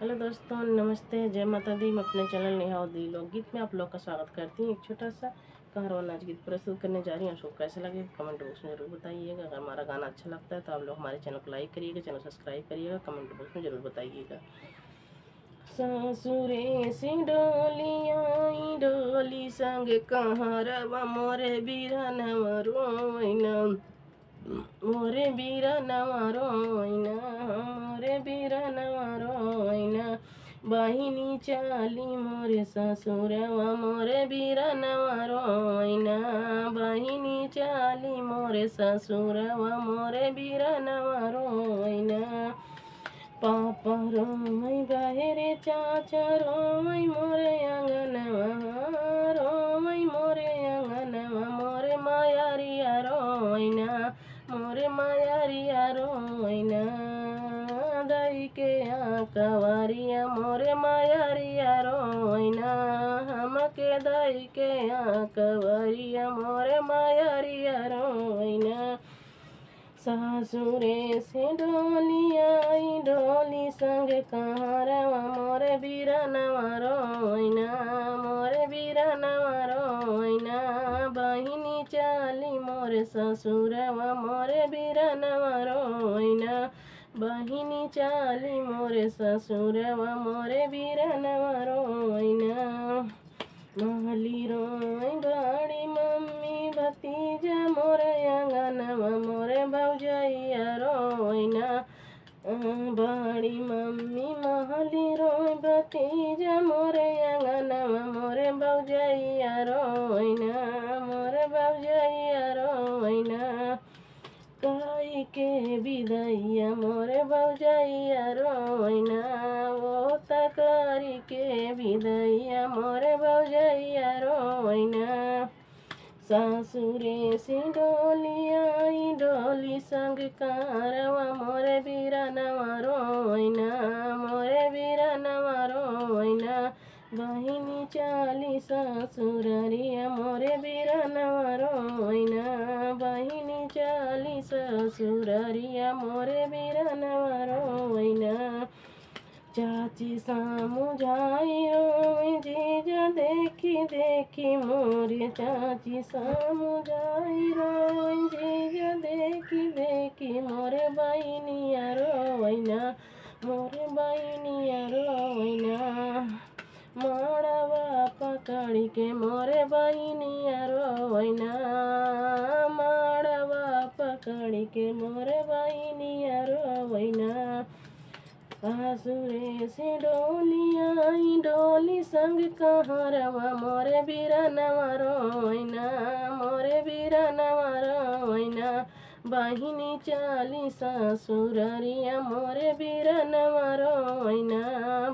Hello दोस्तों, नमस्ते, जय माता दी। मैं अपने चैनल नेहा दी लोकगीत में आप लोग का स्वागत करती हूँ। एक छोटा सा कहारवा नाच गीत प्रस्तुत करने जा रही हूँ। आपको कैसे लगे कमेंट बॉक्स में जरूर बताइएगा। अगर हमारा गाना अच्छा लगता है तो आप लोग हमारे चैनल को लाइक करिएगा, चैनल सब्सक्राइब करिएगा, कमेंट बॉक्स में जरूर बताइएगा। सासुरे से डोली आई डोली संग कहारवा मोरे बीरनवा रोइना, मोरे बीरनवा रोइना, मोरे बीरनवा रोइना। बहिनी चाली मोरे ससुरवा मोरे बीरनवा रोइना, बहिनी चाली मोरे ससुरवा मोरे बीरनवा रोइना। पापा रोई बाहरे चाचा रोई मोरे अंगनवा, रोई मोरे अंगनवा, मोरे मायारिया रोइना, मोरे मायारिया रोइना। दई के कवारिया मोरे मायारिया रोइना, हमके दई के कवारिया मोरे मायारिया रोइना। सासुरे से डोली आई डोली संग कहारवा मोरे बीरनवा रोइना, मोरे बीरनवा रोइना। बहिनी चाली मोरे ससुरवा मोरे बीरनवा रोइना, बहिनी चाली मोरे ससुरवा मोरे बीरनवा रोइना। महली रोई बड़ी मम्मी भतीजा मोरे अंगनवा मोरे भौजैया रोइना, बड़ी मम्मी महली रोई भतीजा मोरे अंगनवा मोरे भौजैया रोइना, मोरे भौजैया रोइना। काई के विदैया मोरे भौजैया रोइना, वो तकारी के विदैया मोरे भौजैया रोइना। सासुरे से डोली आई डोली संग कहारवा मोरे बीरनवा रोइना, मोरे बीरनवा रोइना। बहिनी चाली ससुररिया मोरे बीरनवा रोइना, बहिनी चाली ससुररिया मोरे बीरनवा रोइना। चाची सामुझाई रोई जीजा देखी देखी मोरे, चाची सामुझाई रोई जीजा देखी देखी मोरे बहिनिया रोइना, मोरे बहिनिया रोइना। माड़वा पकड़ के मोरे बहिनिया रोइना, माड़वा पकड़ के मोरे बहिनिया रोइना। सासुरे से डोली आई डोली संग कहारवा मोरे बीरनवा रोइना, मोरे बीरनवा रोइना। बहिनी चाली ससुररिया मोरे बीरनवा रोइना,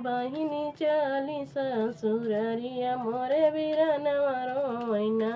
बहिनी चाली ससुररिया मोरे बीरनवा रोइना।